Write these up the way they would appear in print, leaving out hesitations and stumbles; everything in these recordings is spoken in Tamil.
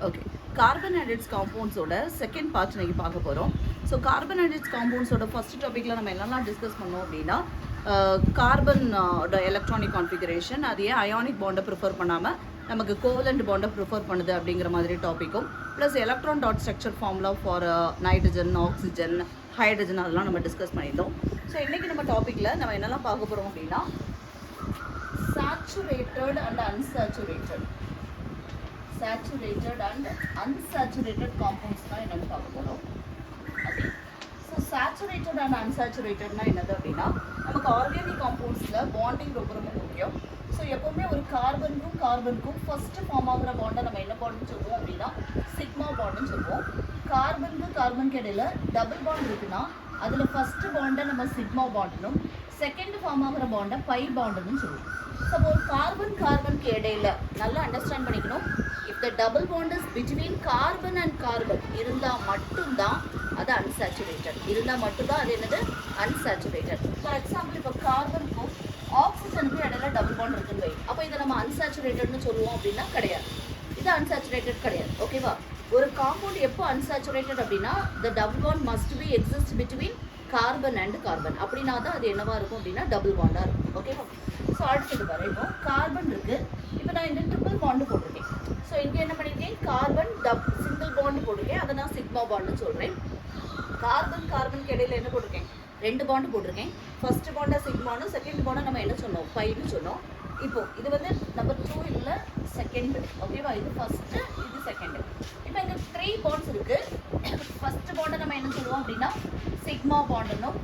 ஓகே, கார்பன் அண்ட் இட்ஸ் காம்பவுண்ட்ஸோட செகண்ட் பார்ட் இன்னைக்கு பார்க்க போகிறோம். ஸோ கார்பன் அண்ட் இட்ஸ் காம்பவுண்ட்ஸோட ஃபர்ஸ்ட் டாப்பிக்கில் நம்ம என்னெல்லாம் டிஸ்கஸ் பண்ணோம் அப்படின்னா, கார்பனோட எலக்ட்ரானிக் கான்ஃபிகரேஷன், அது ஏன் அயானிக் பாண்டை ப்ரிஃபர் பண்ணாமல் நமக்கு கோவலண்ட் பாண்டை ப்ரிஃபர் பண்ணுது அப்படிங்கிற மாதிரி டாப்பிக்கும், plus electron dot structure formula for nitrogen, oxygen, hydrogen அதெல்லாம் நம்ம டிஸ்கஸ் பண்ணியிருந்தோம். ஸோ இன்றைக்கி நம்ம டாப்பிக்கில் நம்ம என்னெல்லாம் பார்க்க போகிறோம் அப்படின்னா, saturated and unsaturated compounds தான் என்னன்னு பார்க்க போகிறோம். ஓகே, ஸோ சேச்சுரேட்டட் அண்ட் அன்சாச்சுரேட்டட்னா என்னது அப்படின்னா, நமக்கு ஆர்கானிக் காம்பவுண்ட்ஸில் பாண்டிங் ரொம்ப ரொம்ப முக்கியம். ஸோ எப்போவுமே ஒரு கார்பனுக்கும் ஃபஸ்ட்டு ஃபார்ம் ஆகிற பாண்டை நம்ம என்ன பாண்டுன்னு சொல்லுவோம் அப்படின்னா சிக்மா பாண்டுன்னு சொல்லுவோம். கார்பனுக்கு இடையில டபுள் பாண்ட் இருக்குன்னா அதில் ஃபஸ்ட்டு பாண்டை நம்ம சிக்மா பாண்டுனும், செகண்ட் ஃபார்ம் ஆகிற பாண்டை பை பாண்டுன்னு சொல்லுவோம். ஸோ ஒரு கார்பனுக்கு இடையில நல்லா அண்டர்ஸ்டாண்ட் பண்ணிக்கணும், if the double bond is between carbon and carbon இருந்தால் மட்டும்தான் அது அன்சாச்சுரேட்டட். இருந்தால் மட்டும்தான் அது என்னது அன்சாச்சுரேட்டட். ஃபார் எக்ஸாம்பிள், இப்போ கார்பனுக்கும் ஆக்சிஜனுக்கும் இடையில டபுள் பாண்ட் இருக்குன்னு வை, அப்போ இதை நம்ம அன்சாச்சுரேட்டட்னு சொல்லுவோம் அப்படின்னா கிடையாது, இது அன்சாச்சுரேட்டட் கிடையாது. ஓகேவா? ஒரு காம்பவுண்ட் எப்போ அன்சாச்சுரேட்டட் அப்படின்னா த double bond must be exist between carbon and carbon, அப்படின்னா தான் அது என்னவா இருக்கும் அப்படின்னா டபுள் பாண்டாக இருக்கும். ஓகேவா? ஸோ அடுத்தது பாரு, இப்போ கார்பன் இருக்குது, இப்போ நான் இந்த ட்ரிபிள் பாண்டு போட்டிருக்கேன். ஸோ இங்கே என்ன பண்ணியிருக்கேன், கார்பன் சிங்கிள் பாண்டு போட்டிருக்கேன், அதை நான் சிக்மா பாண்டுன்னு சொல்கிறேன். கார்பனுக்கு இடையில என்ன போட்டிருக்கேன், 2 பாண்டு போட்டிருக்கேன். ஃபர்ஸ்ட் பாண்டை சிக்மானும், செகண்ட் பாண்டை நம்ம என்ன சொன்னோம், பைன்னு சொன்னோம். இப்போ இது வந்து நம்பர் 2 இல்லை செகண்ட். ஓகேவா? இது ஃபர்ஸ்ட்டு, இது செகண்டு. இப்போ இங்கே 3 பாண்ட்ஸ் இருக்குது. ஃபர்ஸ்ட் பாண்டை நம்ம என்ன சொல்லுவோம் அப்படின்னா சிக்மா பாண்டுனும்,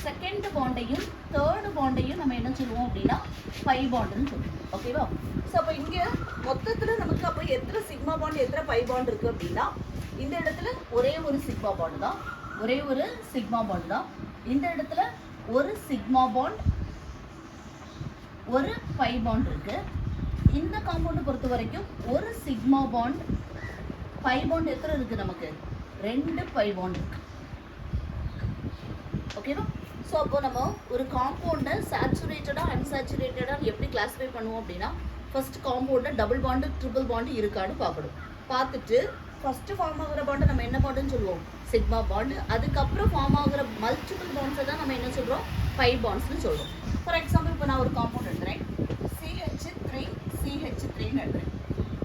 செகண்ட் பாண்டையும் தேர்டு பாண்டையும் நம்ம என்ன சொல்லுவோம் அப்படின்னா பை பாண்டுன்னு சொல்லுவோம். ஓகேவா? ஸோ அப்போ இங்கே மொத்தத்தில் நமக்கு அப்போ எத்தனை சிக்மா பாண்ட் எத்தனை பை பாண்ட் இருக்குது அப்படின்னா, இந்த இடத்துல ஒரே ஒரு சிக்மா பாண்டு தான், இந்த இடத்துல ஒரு சிக்மா பாண்ட் ஒரு பை பாண்ட் இருக்கு. இந்த காம்பவுண்டை பொறுத்த வரைக்கும் ஒரு சிக்மா பாண்ட் பை பாண்ட் எத்தனை இருக்கு, நமக்கு 2 பை பாண்ட் இருக்கு. ஓகேவா? ஸோ அப்போ நம்ம ஒரு காம்பவுண்டை சேச்சுரேட்டடாக அன்சாச்சுரேட்டடாக எப்படி கிளாஸிஃபை பண்ணுவோம் அப்படின்னா, ஃபர்ஸ்ட் காம்பவுண்டை டபுள் பாண்டு ட்ரிபிள் பாண்டு இருக்கான்னு பார்க்கணும். பார்த்துட்டு ஃபஸ்ட்டு ஃபார்ம் ஆகிற பாண்டை நம்ம என்ன பாண்டுன்னு சொல்லுவோம், சிக்மா பாண்டு. அதுக்கப்புறம் ஃபார்ம் ஆகிற மல்டிபிள் பாண்ட்ஸை தான் நம்ம என்ன சொல்கிறோம், பை பாண்ட்ஸ்னு சொல்கிறோம். ஃபார் எக்ஸாம்பிள், இப்போ நான் ஒரு காம்பவுண்ட் எடுத்துகிறேன், CH3ன்னு எடுத்துகிறேன்.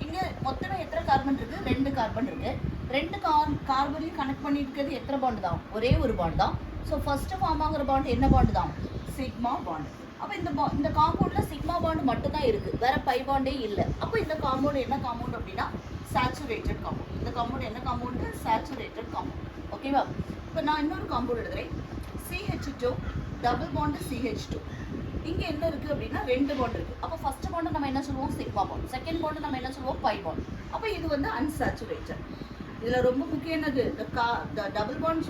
இங்கே மொத்தமே எத்தனை கார்பன் இருக்குது, 2 கார்பன் இருக்குது. 2 கார்பனையும் கனெக்ட் பண்ணியிருக்கிறது எத்தனை பாண்டு தான், ஒரே ஒரு பாண்ட் தான். ஸோ ஃபஸ்ட்டு ஃபார்ம் ஆகிற பாண்ட் என்ன பாண்டு தான், சிக்மா பாண்டு. அப்போ இந்த காம்பவுண்டில் சிக்மா பாண்டு மட்டும்தான் இருக்குது, வேறு பை பாண்டே இல்லை. அப்போ இந்த காம்பவுண்ட் என்ன காம்பவுண்ட் அப்படின்னா சேச்சுரேட்டட் காம்பவுண்ட். இந்த காம்பவுண்ட் என்ன காம்பவுண்டு, சேச்சுரேட்டட் காம்பவுண்ட். ஓகேவா? இப்போ நான் இன்னொரு காம்பவுண்ட் எடுக்கிறேன், CH2 டபுள் பாண்டு CH2. இங்கே என்ன இருக்குது அப்படின்னா 2 பாண்ட் இருக்குது. அப்போ ஃபர்ஸ்ட் பாண்டு நம்ம என்ன சொல்லுவோம், சிக்மா பாண்ட். செகண்ட் பாண்டு நம்ம என்ன சொல்லுவோம், பை பாண்ட். அப்போ இது வந்து அன்சாச்சுரேட்டட். இதில் ரொம்ப முக்கியமானது the double bond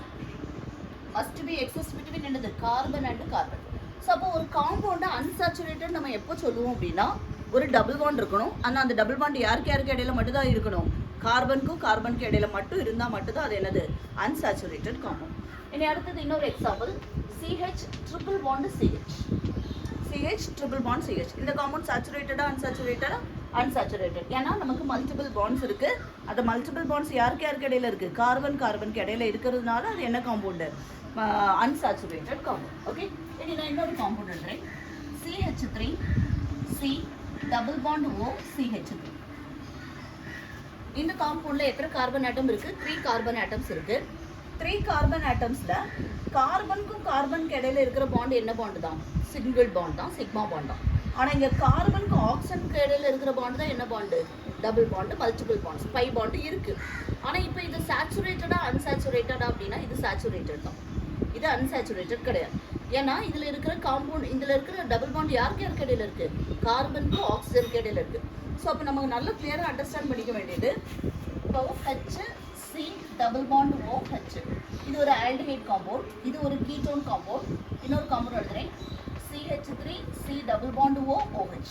must be exist between என்னது, கார்பன் அண்ட் கார்பன். ஸோ அப்போ ஒரு காம்பவுண்டை அன்சாச்சுரேட்டட் நம்ம எப்போ சொல்லுவோம் அப்படின்னா, ஒரு டபுள் பாண்ட் இருக்கணும். ஆனால் அந்த டபுள் பாண்ட் யாருக்கு இடையில மட்டும் தான் இருக்கணும், கார்பனுக்கு இடையில மட்டும் இருந்தால் மட்டும்தான் அது என்னது, அன்சாச்சுரேட்டட் காம்பவுண்ட். இனி அடுத்தது இன்னொரு example, CH triple bond CH. இந்த காம்பவுண்ட் சேச்சுரேட்டடா அன்சாச்சுரேட்டட். ஏன்னா நமக்கு மல்டிபிள் பாண்ட்ஸ் இருக்குது. அந்த மல்டிபிள் பாண்ட்ஸ் யாருக்கு இடையில இருக்குது, கார்பனுக்கு இடையில இருக்கிறதுனால அது என்ன காம்பவுண்டு, அன்சாச்சுரேட்டட் காம்பவுண்ட். ஓகே, இனி நான் இன்னொரு காம்பவுண்ட் எடுக்கிறேன், CH3C double bond O CH3. இந்த காம்பவுண்டில் எத்தனை கார்பன் ஆட்டம் இருக்குது, 3 கார்பன் ஆட்டம்ஸ் இருக்குது. 3 கார்பன் ஆட்டம்ஸில் கார்பனுக்கு இடையில இருக்கிற பாண்டு என்ன பாண்டு தான், சிங்கிள் பாண்ட் தான், சிக்மா பாண்ட் தான். ஆனால் இங்கே கார்பனுக்கும் ஆக்சிஜனுக்கு இடையில இருக்கிற பாண்டு தான் என்ன bond, double bond, multiple bonds, pi bond இருக்குது. ஆனால் இப்போ இது சேச்சுரேட்டடா அன்சாச்சுரேட்டடா அப்படின்னா இது சேச்சுரேட்டட் தான், இது அன்சாச்சுரேட்டட் கிடையாது. ஏன்னா இதில் இருக்கிற டபுள் பாண்ட் யாருக்கு இடையில இருக்குது, கார்பனுக்கும் ஆக்சிஜனுக்கு இடையில இருக்குது. ஸோ அப்போ நமக்கு நல்லா கிளியராக அண்டர்ஸ்டாண்ட் பண்ணிக்க வேண்டியது, இப்போ HC டபுள் பாண்ட் OH, இது ஒரு ஆல்டிஹைட் காம்பவுண்ட், இது ஒரு கீட்டோன் காம்பவுண்ட். இன்னொரு காம்பவுண்ட் எடுத்துகிறேன், CH3C double bond OH.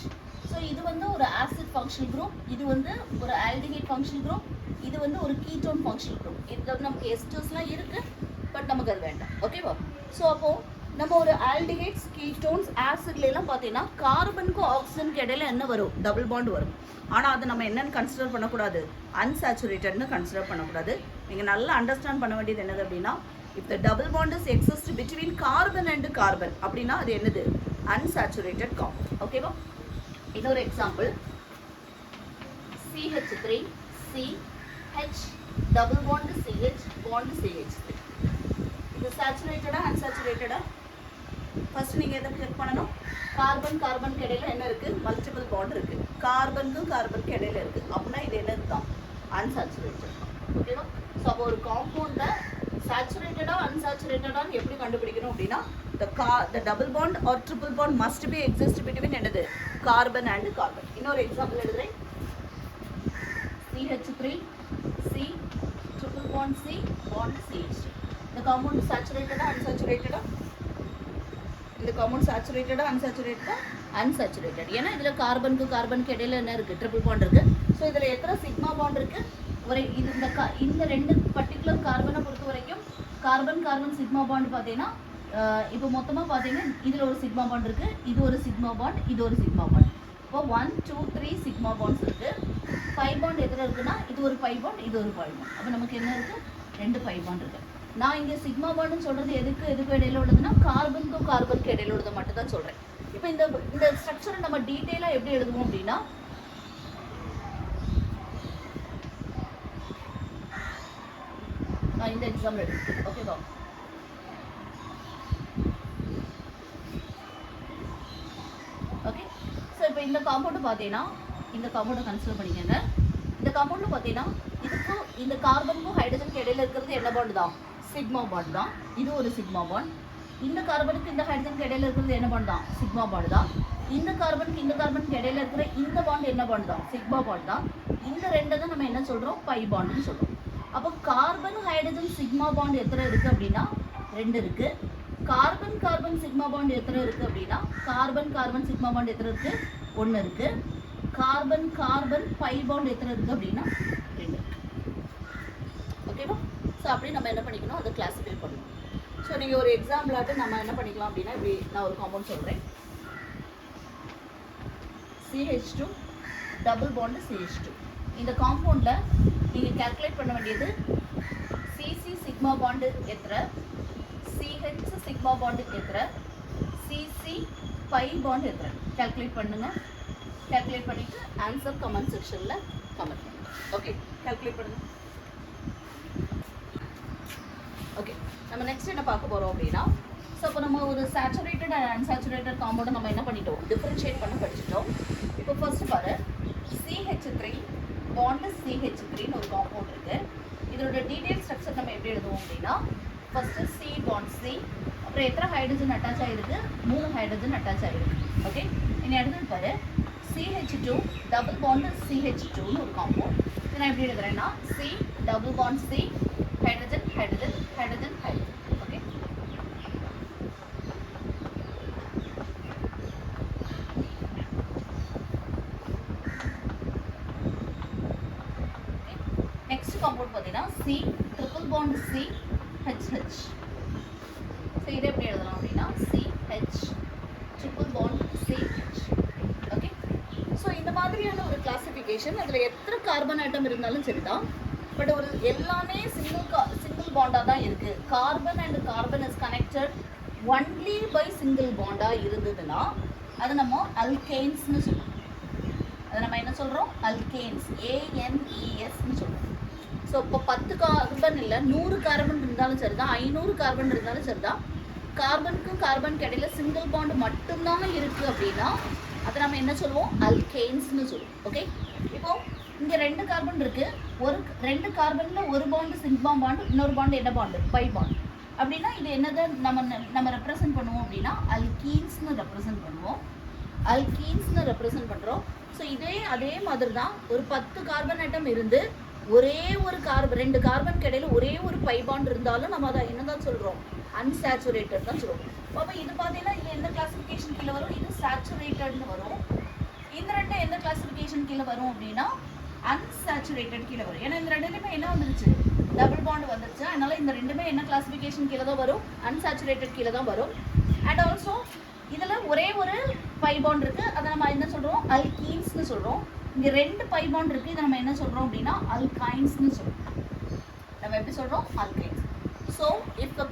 So இது வந்து ஒரு ஆசிட் ஃபங்க்ஷனல் குரூப், இது வந்து ஒரு ஆல்டிஹைட் ஃபங்க்ஷனல் குரூப், இது வந்து ஒரு கீட்டோன் ஃபங்க்ஷனல் குரூப். இது நமக்கு எஸ்டர்ஸ்லாம் இருக்குது, பட் நமக்கு அது வேண்டாம். ஓகேவா? ஸோ அப்போது நம்ம ஒரு ஆல்டிஹைட்ஸ் கீட்டோன்ஸ் ஆசிட்ல எல்லாம் பார்த்தீங்கன்னா கார்பனுக்கும் ஆக்சிஜனுக்கு இடையில என்ன வரும், டபுள் பாண்ட் வரும். ஆனால் அதை நம்ம என்னன்னு கன்சிடர் பண்ணக்கூடாது, அன்சாச்சுரேட்டட்னு கன்சிடர் பண்ணக்கூடாது. நீங்கள் நல்லா அண்டர்ஸ்டாண்ட் பண்ண வேண்டியது என்னது அப்படின்னா, if the double bond is exist between carbon and carbon அப்படின்னா அது என்னது, அன்சாச்சுரேட்டட் காம்பவுண்ட். ஓகேவா? இன்னொரு example, CH3 CH double bond CH bond CH3. இது சேச்சுரேட்டடா அன்சாச்சுரேட்டடா? ஃபர்ஸ்ட் நீங்க எதை செக் பண்ணணும், கார்பன் கார்பனுக்கு இடையில என்ன இருக்கு, மல்டிபிள் பாண்ட் இருக்கு. கார்பனுக்கும் கார்பனுக்கு இடையில இருக்கு அப்படின்னா இது என்னது தான், அன்சாச்சுரேட்டட். ஓகேவா? ஸோ அப்போ ஒரு காம்பவுண்ட சேச்சுரேட்டடா அன்சாச்சுரேட்டடான்னு எப்படி கண்டுபிடிக்கணும் அப்படின்னா, the double bond or triple bond must be exist between என்னது, கார்பன் அண்ட் கார்பன். இன்னொரு எக்ஸாம்பிள் எழுதுறேன், CH3 C triple bond C bond CH3. இந்த காம்பவுண்ட் சேச்சுரேட்டடா அன்சாச்சுரேட்டடா? இந்த காம்பவுண்ட் சேச்சுரேட்டடா அன்சாச்சுரேட்டடா? அன்சாச்சுரேட்டட். ஏன்னா இதுல கார்பனுக்கு கார்பனுக்கு இடையில என்ன இருக்கு, ட்ரிபிள் பாண்ட் இருக்கு. ஸோ இதுல எத்தனை சிக்மா பாண்ட் இருக்கு, ஒரு இது இந்த ரெண்டு பர்டிகுலர் கார்பனை பொறுத்த வரைக்கும் கார்பன் கார்பன் சிக்மா பாண்ட் பார்த்தீங்கன்னா இப்போ மொத்தமாக பார்த்தீங்கன்னா இதில் ஒரு சிக்மா பாண்ட் இருக்குது, இது ஒரு சிக்மா பாண்ட், இது ஒரு சிக்மா பாண்ட். இப்போ 1 2 3 சிக்மா பாண்ட்ஸ் இருக்குது. 5 பாண்ட் எதில் இருக்குன்னா இது ஒரு 5 பாண்ட், இது ஒரு 5 பாண்ட். அப்போ நமக்கு என்ன இருக்குது, 2 5 பாண்ட் இருக்குது. நான் இங்கே சிக்மா பாண்டுன்னு சொல்கிறது எதுக்கு இடையில உள்ளதுன்னா கார்பனுக்கும் கார்பனுக்கு இடையில உள்ளதை மட்டும் தான் சொல்கிறேன். இப்போ இந்த ஸ்ட்ரக்சரை நம்ம டீட்டெயிலாக எப்படி எழுதுவோம் அப்படின்னா, நான் இந்த எக்ஸாம்பிள் எடுத்துக்கிறேன். ஓகேவா? ஓகே. ஸோ இப்போ இந்த காம்பவுண்டு பார்த்தீங்கன்னா, இந்த காம்பவுண்டை கன்சிடர் பண்ணிக்கோங்க. இந்த காம்பவுண்டில் பார்த்தீங்கன்னா இதுக்கும் இந்த கார்பனுக்கும் ஹைட்ரஜனுக்கு இடையில இருக்கிறது என்ன பாண்ட் தான், சிக்மா பாண்ட் தான். இது ஒரு சிக்மா பாண்ட். இந்த கார்பனுக்கு இந்த ஹைட்ரஜனுக்கு இடையில இருக்கிறது என்ன பாண்ட் தான், சிக்மா பாண்ட் தான். இந்த கார்பனுக்கு இந்த கார்பனுக்கு இடையில இருக்கிற இந்த பாண்ட் என்ன பாண்ட் தான், சிக்மா பாண்ட் தான். இந்த ரெண்டை தான் நம்ம என்ன சொல்கிறோம், பை பாண்டுன்னு சொல்கிறோம். அப்போ கார்பன் ஹைட்ரஜன் சிக்மா பாண்ட் எத்தனை இருக்குது அப்படின்னா 2 இருக்குது. கார்பன் கார்பன் சிக்மா பாண்ட் எத்தனை இருக்குது அப்படின்னா, கார்பன் கார்பன் சிக்மா பாண்ட் எத்தனை இருக்குது, 1 இருக்குது. கார்பன் கார்பன் பை பாண்ட் எத்தனை இருக்குது அப்படின்னா 2 இருக்குது. ஓகேவா? ஸோ அப்படி நம்ம என்ன பண்ணிக்கணும், அதை கிளாஸிஃபை பண்ணணும். ஸோ நீங்கள் ஒரு எக்ஸாம்பிளாட்டு நம்ம என்ன பண்ணிக்கலாம் அப்படின்னா, இப்படி நான் ஒரு காம்பவுண்ட் சொல்கிறேன், CH2 டபுள் பாண்ட் CH2. இந்த காம்பவுண்டில் நீங்கள் கேல்குலேட் பண்ண வேண்டியது CC சிக்மா பாண்டு எத்தனை, CH சிக்மா பாண்டு எத்தனை, CC பை பாண்ட் எத்தனை, கேல்குலேட் பண்ணுங்கள். கேல்குலேட் பண்ணிவிட்டு ஆன்சர் கமெண்ட் செக்ஷனில் கமெண்ட் பண்ணுங்கள். ஓகே, கேல்குலேட் பண்ணுங்கள். ஓகே, நம்ம நெக்ஸ்ட் என்ன பார்க்க போகிறோம் அப்படின்னா, ஸோ இப்போ நம்ம ஒரு சேச்சுரேட்டட் அண்ட் அன்சாச்சுரேட்டட் காம்பவுண்டை நம்ம என்ன பண்ணிட்டோம், டிஃப்ரென்ஷியேட் பண்ண படிச்சிட்டோம். இப்போ ஃபர்ஸ்ட் பாரு, CH3 பாண்ட் CH3ன்னு ஒரு காம்பவுண்ட் இருக்குது. இதோட டீடைல் ஸ்ட்ரக்சர் நம்ம எப்படி எழுதுவோம் அப்படின்னா, ஃபர்ஸ்ட்டு C பாண்ட் C, அப்புறம் எத்தனை ஹைட்ரஜன் அட்டாச் ஆகிருக்கு, 3 ஹைட்ரஜன் அட்டாச் ஆகிருக்கு. ஓகே, இனி அடுத்தது பாரு, CH2 டபுள் பாண்ட் CH2ன்னு ஒரு காம்பவுண்ட். இது நான் எப்படி எழுதுறேன்னா, C double bond C hydrogen hydrogen hydrogen hydrogen. Okay, next compound பார்த்தீங்கன்னா C triple bond C HH. So இதை எப்படி எழுதலாம் அப்படின்னா, CH triple bond CH. Okay, so இந்த மாதிரியான ஒரு கிளாசிஃபிகேஷன், அதில் எத்தனை கார்பன் ஆட்டம் இருந்தாலும் சரிதான், பட் ஒரு எல்லாமே சிங்கிள் பாண்டாக தான் இருக்குது. Carbon and carbon is connected only by single பாண்டாக இருந்ததுன்னா அதை நம்ம அல்கேன்ஸ்னு சொல்லுவோம். அதை நம்ம என்ன சொல்கிறோம், அல்கேன்ஸ், ANESன்னு சொல்கிறோம். ஸோ இப்போ 10 கார்பன் இல்லை, 100 கார்பன் இருந்தாலும் சரிதான், 500 கார்பன் இருந்தாலும் சரிதான், கார்பனுக்கும் கார்பனுக்கு இடையில சிங்கிள் பாண்ட் மட்டும்தான் இருக்குது அப்படின்னா அதை நம்ம என்ன சொல்லுவோம், அல்கேன்ஸ்னு சொல்லுவோம். ஓகே, இப்போ இங்கே 2 கார்பன் இருக்குது, 2 கார்பனில் ஒரு பாண்டு சிக்மா பாண்டு, இன்னொரு பாண்டு என்ன பாண்டு, பை பாண்ட். அப்படின்னா இது என்னதை நம்ம ரெப்ரசன்ட் பண்ணுவோம் அப்படின்னா அல்கீன்ஸ்னு ரெப்ரசன்ட் பண்ணுவோம். அல்கீன்ஸ்னு ரெப்ரசன்ட் பண்ணுறோம். ஸோ அதே மாதிரி தான் ஒரு 10 கார்பன் ஆட்டம் இருந்து ஒரே ஒரு 2 கார்பனுக்கு இடையில ஒரே ஒரு பை பாண்ட் இருந்தாலும் நம்ம அதை என்னதான் சொல்கிறோம், அன்சாச்சுரேட்டட் தான் சொல்லுவோம். அப்போ இது பார்த்தீங்கன்னா இது எந்த கிளாசிஃபிகேஷன் கீழே வரும், இது சேச்சுரேட்டட்னு வரும். இந்த ரெண்டு எந்த கிளாசிஃபிகேஷன் கீழே வரும் அப்படின்னா அன்சாச்சுரேட்டட் கீழே வரும். ஏன்னா இந்த ரெண்டுலையுமே என்ன வந்துருச்சு, டபுள் பாண்ட் வந்துருச்சு. அதனால இந்த ரெண்டுமே என்ன கிளாசிஃபிகேஷன் கீழே தான் வரும், அன்சாச்சுரேட்டட் கீழே தான் வரும். அண்ட் ஆல்சோ இதில் ஒரே ஒரு பை பாண்ட் இருக்குது, அதை நம்ம என்ன சொல்கிறோம், அல்கீன்ஸ்னு சொல்கிறோம். இங்கே 2 பை பாண்ட் இருக்குது, இதை நம்ம என்ன சொல்கிறோம் அப்படின்னா அல்கைன்ஸ்னு சொல்கிறோம். நம்ம எப்படி சொல்கிறோம், அல்கைன்ஸ். ஸோ இப்போ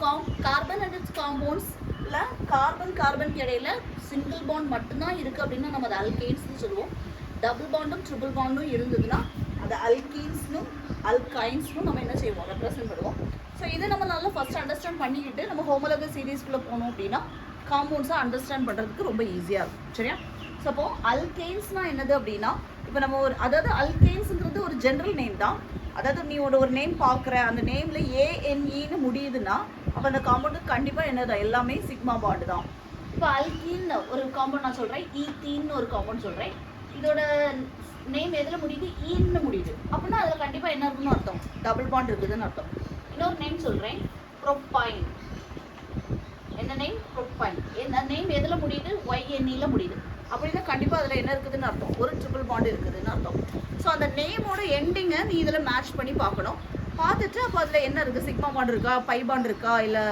கார்பன் அண்ட் இட்ஸ் காம்பவுண்ட்ஸில் கார்பனுக்கு இடையில சிங்கிள் பாண்ட் மட்டும்தான் இருக்குது அப்படின்னா நம்ம அதை அல்கைன்ஸ்னு சொல்லுவோம். டபுள் பாண்டும் ட்ரிபிள் பாண்டும் இருந்ததுன்னா அது அல்கீன்ஸ்னும் அல்கைன்ஸ்னும் நம்ம என்ன செய்வோம், ரெப்ரசென்ட் பண்ணுவோம். ஸோ இதை நம்ம நல்லா ஃபஸ்ட் அண்டர்ஸ்டாண்ட் பண்ணிக்கிட்டு நம்ம ஹோமோலகஸ் சீரீஸ்குள்ளே போனோம் அப்படின்னா காம்பவுண்ட்ஸாக அண்டர்ஸ்டாண்ட் பண்ணுறதுக்கு ரொம்ப ஈஸியாக இருக்கும். சரியா? ஸோ அப்போ அல்கெயின்ஸ்னால் என்னது அப்படின்னா, இப்போ நம்ம அதாவது அல்கெயின்ஸுங்கிறது ஒரு ஜென்ரல் நேம் தான். அதாவது நீ ஒரு நேம் பார்க்குற, அந்த நேமில் ஏஎன்இன்னு முடியுதுன்னா அப்போ அந்த காம்பவுண்டுக்கு கண்டிப்பாக என்னது, எல்லாமே சிக்மா பாண்டு தான். இப்போ அல்கீன் ஒரு காம்பவுண்ட் நான் சொல்கிறேன், ஈத்தீன்னு ஒரு காம்பவுண்ட் சொல்கிறேன். இதோட நேம் எதில் முடியுது, ஈன்னு முடியுது அப்படின்னா அதில் கண்டிப்பாக என்ன இருக்குன்னு அர்த்தம், டபுள் பாண்ட் இருக்குதுன்னு அர்த்தம். இன்னொரு நேம் சொல்கிறேன், ப்ரோப்பைன். என்ன நேம், ப்ரோப்பைன். இந்த நேம் எதில் முடியுது, ஒய்என்இல முடியுது அப்படின்னா கண்டிப்பாக அதில் என்ன இருக்குதுன்னு அர்த்தம், ஒரு ட்ரிபிள் பாண்ட் இருக்குதுன்னு அர்த்தம். ஸோ அந்த நேமோட எண்டிங்கை நீ இதில் மேட்ச் பண்ணி பார்க்கணும். பார்த்துட்டு அப்போ அதில் என்ன இருக்குது, சிக்மா பாண்ட் இருக்கா, பை பாண்ட் இருக்கா, இல்லை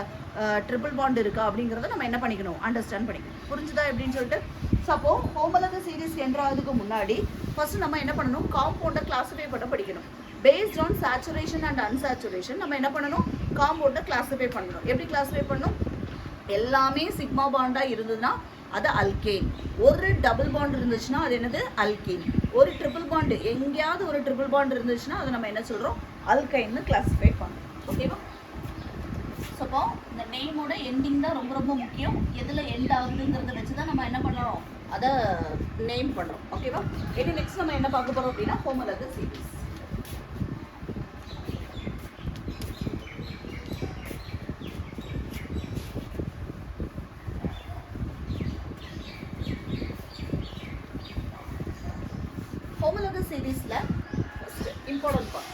ட்ரிபிள் பாண்ட் இருக்கா அப்படிங்கிறத நம்ம என்ன பண்ணிக்கணும், அண்டர்ஸ்டாண்ட் பண்ணிக்கணும். புரிஞ்சுதா எப்படின்னு சொல்லிட்டு. ஸோ அப்போது ஹோமோலகஸ் சீரீஸ் என்றதுக்கு முன்னாடி ஃபஸ்ட்டு நம்ம என்ன பண்ணணும், காம்பவுண்டை கிளாஸிஃபை பண்ண படிக்கணும். பேஸ்ட் ஆன் சேச்சுரேஷன் அண்ட் அன்சேச்சுரேஷன் நம்ம என்ன பண்ணணும், காம்பவுண்டை கிளாஸிஃபை பண்ணணும். எப்படி கிளாஸிஃபை பண்ணணும், எல்லாமே சிக்மா பாண்டாக இருந்ததுன்னா அது அல்கேன். ஒரு டபுள் பாண்ட் இருந்துச்சுன்னா அது என்னது, அல்கேன். ஒரு ட்ரிபிள் பாண்டு, எங்கேயாவது ஒரு ட்ரிபிள் பாண்ட் இருந்துச்சுன்னா அதை நம்ம என்ன சொல்கிறோம், அல்கைன்னு கிளாஸிஃபை பண்ணணும். ஓகேவா? ஸோ அப்போ இந்த நேமோட எண்டிங் தான் ரொம்ப ரொம்ப முக்கியம். எதில் எண்ட் ஆகுதுங்கிறத வச்சு தான் நம்ம என்ன பண்ணுறோம், அதை நேம் பண்ணுறோம். ஓகேவா? இனி நெக்ஸ்ட் நம்ம என்ன பார்க்க போகிறோம் அப்படின்னா ஹோமோலகஸ் சீரீஸ். ஹோமோலகஸ் சீரீஸில் ஃபஸ்ட்டு இம்பார்ட்டன்ட் பார்ட்,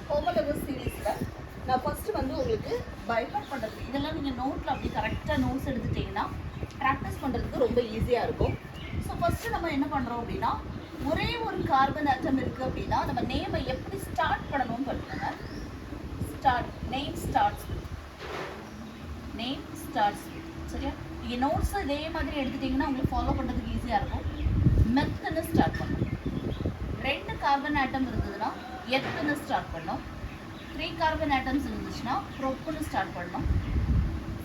ஹோமோலகஸ் சீரீஸில் நான் ஃபஸ்ட்டு வந்து உங்களுக்கு பைஹார்ட் பண்ணுறது, இதெல்லாம் நீங்கள் நோட்டில் அப்படி கரெக்டாக நோட்ஸ் எடுத்துட்டிங்கன்னா ப்ராக்டிஸ் பண்ணுறதுக்கு ரொம்ப ஈஸியாக இருக்கும். ஸோ ஃபஸ்ட்டு நம்ம என்ன பண்ணுறோம் அப்படின்னா, ஒரே ஒரு கார்பன் ஆட்டம் இருக்குது அப்படின்னா நம்ம நேமை எப்படி ஸ்டார்ட் பண்ணணும்னு சொல்லுங்க. நேம் ஸ்டார்ட்ஸ் சரியா? நீங்கள் நோட்ஸை இதே மாதிரி எடுத்துட்டிங்கன்னா உங்களுக்கு ஃபாலோ பண்ணுறதுக்கு ஈஸியாக இருக்கும். மெத்துன்னு ஸ்டார்ட் பண்ணணும். 2 கார்பன் ஆட்டம் இருந்ததுன்னா எத்துன்னு ஸ்டார்ட் பண்ணணும். 3 கார்பன் ஆட்டம்ஸ் இருந்துச்சுன்னா ப்ரோப்புன்னு ஸ்டார்ட் பண்ணணும்.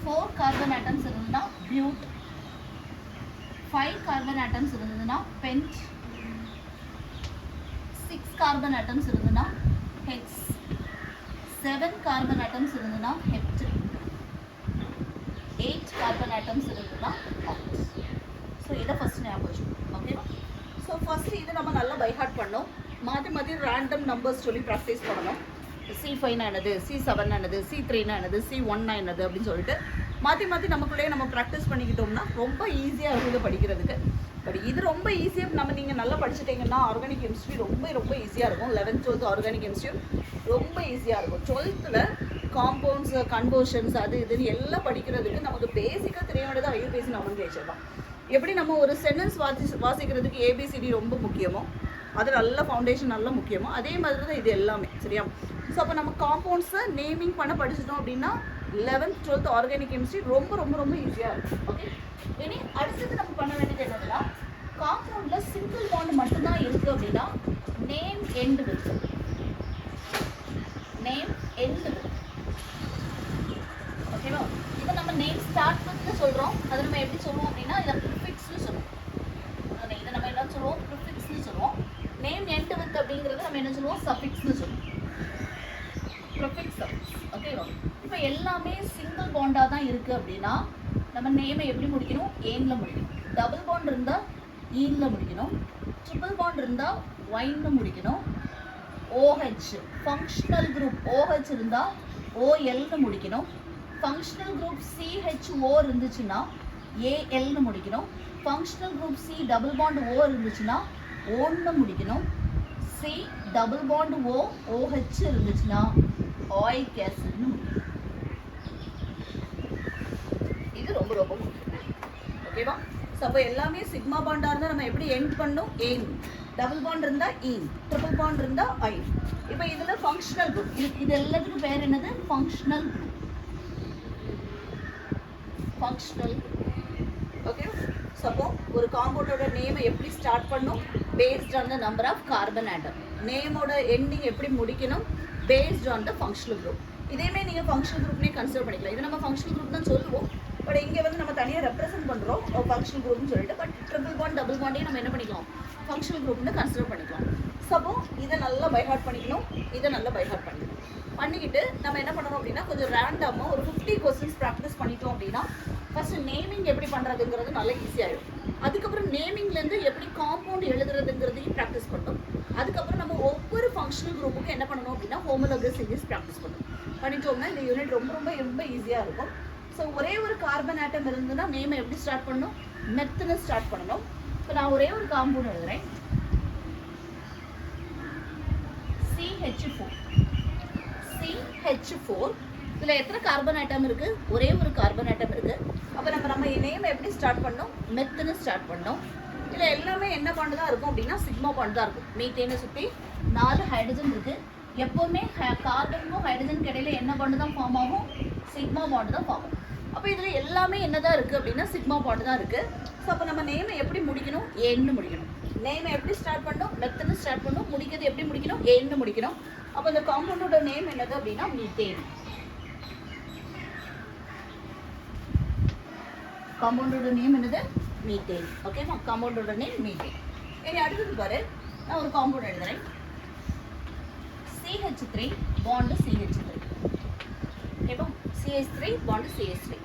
4 கார்பன் ஆட்டம்ஸ் இருந்ததுன்னா பியூட். 5 கார்பன் ஆட்டம்ஸ் இருந்ததுன்னா பென்ட். 6 கார்பன் ஆட்டம்ஸ் இருந்ததுன்னா ஹெக்ஸ். 7 கார்பன் ஆட்டம்ஸ் இருந்ததுன்னா ஹெப்டின். 8 கார்பன் ஆட்டம்ஸ் இருந்ததுன்னா ஆக்ட். ஸோ இதை ஃபஸ்ட் ஞாபகம் வச்சுக்கணும். ஓகேவா? ஸோ ஃபஸ்ட்டு இதை நம்ம நல்லா பைஹார்ட் பண்ணோம். மாற்றி ரேண்டம் நம்பர்ஸ் சொல்லி ப்ராக்டிஸ் பண்ணணும். C5 என்னது, C7 என்னது, C3 என்னது, C1 என்னது அப்படின்னு சொல்லிட்டு மாற்றி நமக்குள்ளேயே நம்ம ப்ராக்டிஸ் பண்ணிக்கிட்டோம்னா ரொம்ப ஈஸியாக இருக்கும் இதை படிக்கிறதுக்கு. பட் இது ரொம்ப ஈஸியாக நீங்கள் நல்லா படிச்சுட்டிங்கன்னா ஆர்கானிக் கெமிஸ்ட்ரி ரொம்ப ஈஸியாக இருக்கும். 11th 12th ஆர்கானிக் கெமிஸ்ட்ரி ரொம்ப ஈஸியாக இருக்கும். 12th காம்பவுண்ட்ஸ், கன்வர்ஷன்ஸ், அது இதுன்னு எல்லாம் படிக்கிறதுக்கு நமக்கு பேசிக்காக தெரிய வேண்டியது ஐயூபிஎஸ்சி நாமன்க்ளேச்சர் தான். எப்படி நம்ம ஒரு சென்டென்ஸ் வாசிக்கிறதுக்கு ஏபிசிடி ரொம்ப முக்கியமோ, அது நல்ல ஃபவுண்டேஷன் நல்ல முக்கியமோ, அதே மாதிரி தான் இது எல்லாமே. சரியா? ஸோ அப்போ நம்ம காம்பவுண்ட்ஸை நேமிங் பண்ண படிச்சிட்டோம் அப்படின்னா 11th 12th ஆர்கானிக் கெமிஸ்ட்ரி ரொம்ப ஈஸியாக இருக்கும். ஓகே, இனி அடுத்தது நம்ம பண்ண வேண்டியது என்னதுன்னா, காம்பவுண்டில் சிங்கிள் பாண்ட் மட்டும்தான் இருக்குது அப்படின்னா நேம் எண்டு வித். ஓகேவா? இப்போ நம்ம நேம் ஸ்டார்ட் வித்னு சொல்கிறோம். அதை நம்ம எப்படி சொல்லுவோம் அப்படின்னா இதை ப்ரிஃபிக்ஸ்னு சொல்லுவோம். இதை நம்ம என்ன சொல்லுவோம், ப்ரிஃபிக்ஸ்னு சொல்லுவோம். நேம் எண்டு வித் அப்படிங்கிறது நம்ம என்ன சொல்லுவோம், சஃபிக்ஸ்னு சொல்லுவோம். Prefix, suffix. ஓகேவா? இப்போ எல்லாமே சிங்கிள் பாண்டாக தான் இருக்குது அப்படின்னா நம்ம நேமை எப்படி முடிக்கணும், ஏனில் முடிக்கணும். டபுள் பாண்ட் இருந்தால் ஈனில் முடிக்கணும். ட்ரிபிள் பாண்ட் இருந்தால் ஒயின்னு முடிக்கணும். OH ஃபங்க்ஷனல் குரூப் OH இருந்தால் OLன்னு முடிக்கணும். ஃபங்க்ஷனல் குரூப் CHO இருந்துச்சுன்னா ALன்னு முடிக்கணும். Functional group C double bond O இருந்துச்சுன்னா ஓன்னு முடிக்கணும். C டபுள் பாண்ட் OH இருந்துச்சுன்னா oic acidன்னு முடிக்கணும். இது ரொம்ப முக்கியம். ஓகேவா? ஸோ அப்போ எல்லாமே சிக்மா பாண்டாக இருந்தால் நம்ம எப்படி எண்ட் பண்ணணும், ஏன். டபுள் பாண்ட் இருந்தால் ஈன், ட்ரிபிள் பாண்ட் இருந்தால் ஐன். இப்போ இதில் ஃபங்க்ஷனல் குரூப், இது எல்லாத்துக்கும் பேர் என்னது? Functional group. Functional okay. So அப்போ ஒரு காம்பவுண்டோட நேமை எப்படி ஸ்டார்ட் பண்ணும்? Based on the number of carbon atom. நேமோட எண்டிங் எப்படி முடிக்கணும்? Based on the functional group. இதேமே நீங்கள் ஃபங்க்ஷனல் குரூப்னே கன்சிடர் பண்ணிக்கலாம். இது நம்ம ஃபங்க்ஷனல் குரூப் தான் சொல்லுவோம், பட் இங்கே வந்து நம்ம தனியாக ரெப்ரசென்ட் பண்ணுறோம் ஃபங்க்ஷனல் குரூப்னு சொல்லிட்டு. பட் ட்ரிபிள் பாண்ட் டபுள் பாண்டையும் நம்ம என்ன பண்ணிக்கலாம்? ஃபங்க்ஷனல் குரூப்னு கன்சிடர் பண்ணிக்கலாம். ஸோ அப்போ இதை நல்லா பைஹார்ட் பண்ணிக்கணும், இதை நல்லா பைஹார்ட் பண்ணிக்கணும். பண்ணிக்கிட்டு நம்ம என்ன பண்ணணும் அப்படின்னா கொஞ்சம் ரேண்டமாக ஒரு 50 கொஸ்டின்ஸ் ப்ராக்டிஸ் பண்ணிட்டோம் அப்படின்னா ஃபஸ்ட்டு நேமிங் எப்படி பண்ணுறதுங்கிறது நல்லா ஈஸியாகிடும். அதுக்கப்புறம் நேமிங்லேருந்து எப்படி காம்பவுண்ட் எழுதுறதுங்கிறதையும் ப்ராக்டிஸ் பண்ணணும். அதுக்கப்புறம் நம்ம ஒவ்வொரு ஃபங்க்ஷனல் குரூப்புக்கும் என்ன பண்ணணும் அப்படின்னா ஹோமோலோகஸ் சீரிஸ் ப்ராக்டிஸ் பண்ணணும். பண்ணிட்டோம்னா இந்த யூனிட் ரொம்ப ரொம்ப ரொம்ப ஈஸியாக இருக்கும். ஸோ ஒரே ஒரு கார்பன் ஆட்டம் இருந்ததுன்னா நேமை எப்படி ஸ்டார்ட் பண்ணணும்? மெத்துன்னு ஸ்டார்ட் பண்ணணும். இப்போ நான் ஒரே ஒரு காம்பவுண்ட் எழுதுகிறேன், CH4. CH4 இதில் எத்தனை கார்பன் ஆட்டம் இருக்குது? ஒரே ஒரு கார்பன் ஆட்டம் இருக்குது. அப்போ நம்ம நேம் எப்படி ஸ்டார்ட் பண்ணோம்? மெத்துன்னு ஸ்டார்ட் பண்ணோம். இதில் எல்லாமே என்ன பாண்டு தான் இருக்கும் அப்படின்னா சிக்மா பாண்டு தான் இருக்கும். மீத்தேனை சுற்றி 4 ஹைட்ரஜன் இருக்குது. எப்போவுமே கார்பனுக்கும் ஹைட்ரஜனுக்கு இடையில என்ன பாண்டு தான் ஃபார்ம் ஆகும்? சிக்மா பாண்டு தான் ஃபார்ம் ஆகும். அப்போ இதில் எல்லாமே என்ன தான் இருக்குது அப்படின்னா சிக்மா பாண்டு தான் இருக்குது. ஸோ அப்போ நம்ம நேமை எப்படி முடிக்கணும்? ஏன்னு முடிக்கணும். நேமை எப்படி ஸ்டார்ட் பண்ணணும்? மெத்துன்னு ஸ்டார்ட் பண்ணணும். முடிக்கிறது எப்படி முடிக்கணும்? ஏன்னு முடிக்கணும். அப்போ இந்த காம்பவுண்டோட நேம் என்னது அப்படின்னா மீத்தேன். காம்பவுண்டோட நேம் என்னது? மீத்தேன். ஓகேவா? காம்பவுண்டோட நேம் மீத்தேன். இனி அடுத்தது பாரு, நான் ஒரு காம்பவுண்ட் எழுதுறேன், CH3 பாண்டு CH3. ஓகேவா? CH3 bond CH3.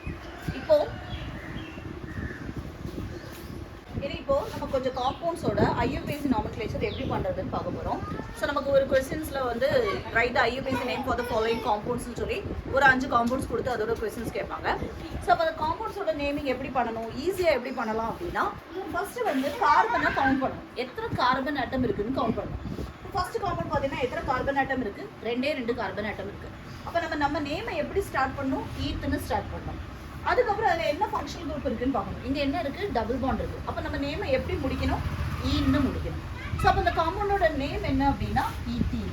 இப்போ நம்ம கொஞ்சம் காம்பவுண்ட்ஸோட ஐயூபிஏசி நாமென்க்ளேச்சர் எப்படி பண்ணுறதுன்னு பார்க்க போகிறோம். ஸோ நமக்கு ஒரு கொஸ்டின்ஸில் வந்து write IUPAC name for the following காம்பவுண்ட்ஸ்னு சொல்லி ஒரு 5 காம்பவுண்ட்ஸ் கொடுத்து அதோட கொஸ்டின்ஸ் கேட்பாங்க. ஸோ அப்போ அந்த காம்பவுண்ட்ஸோட நேமிங் எப்படி பண்ணணும், ஈஸியாக எப்படி பண்ணலாம் அப்படின்னா ஃபஸ்ட்டு வந்து கார்பனை கவுண்ட் பண்ணணும். எத்தனை கார்பன் ஆட்டம் இருக்குதுன்னு கவுண்ட் பண்ணணும். ஃபர்ஸ்ட் காம்பவுண்ட் பார்த்தீங்கன்னா எத்தனை கார்பன் ஆட்டம் இருக்குது? 2 கார்பன் ஆட்டம் இருக்குது. அப்போ நம்ம நேமை எப்படி ஸ்டார்ட் பண்ணணும்? ஈத்துன்னு ஸ்டார்ட் பண்ணணும். அதுக்கப்புறம் அதில் என்ன ஃபங்க்ஷனல் குரூப் இருக்குன்னு பார்க்கணும். இங்கே என்ன இருக்குது? டபுள் பாண்ட் இருக்குது. அப்போ நம்ம நேமை எப்படி முடிக்கணும்? ஈன்னு முடிக்கணும். ஸோ அப்போ இந்த காம்பவுண்டோட நேம் என்ன அப்படின்னா ஈத்தீன்.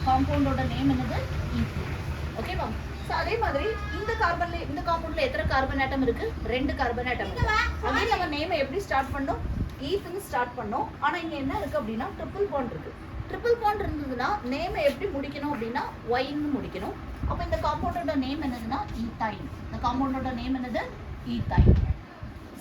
காம்பவுண்டோட நேம் என்னது? ஈத்தீன். ஓகேவா? ஸோ அதே மாதிரி இந்த காம்பவுண்டில் எத்தனை கார்பன் ஆட்டம் இருக்குது? 2 கார்பன் ஆட்டம் இருக்குது. அதே நம்ம நேமை எப்படி ஸ்டார்ட் பண்ணோம்? ஈத்துன்னு ஸ்டார்ட் பண்ணோம். ஆனால் இங்கே என்ன இருக்குது அப்படின்னா ட்ரிபிள் பாண்ட் இருக்குது. ட்ரிபிள் பாண்ட் இருந்ததுன்னா நேமை எப்படி முடிக்கணும் அப்படின்னா ஒயின்னு முடிக்கணும். அப்போ இந்த காம்பவுண்டோட நேம் என்னதுன்னா ஈத்தைன். இந்த காம்பவுண்டோட நேம் என்னது? ஈத்தைன்.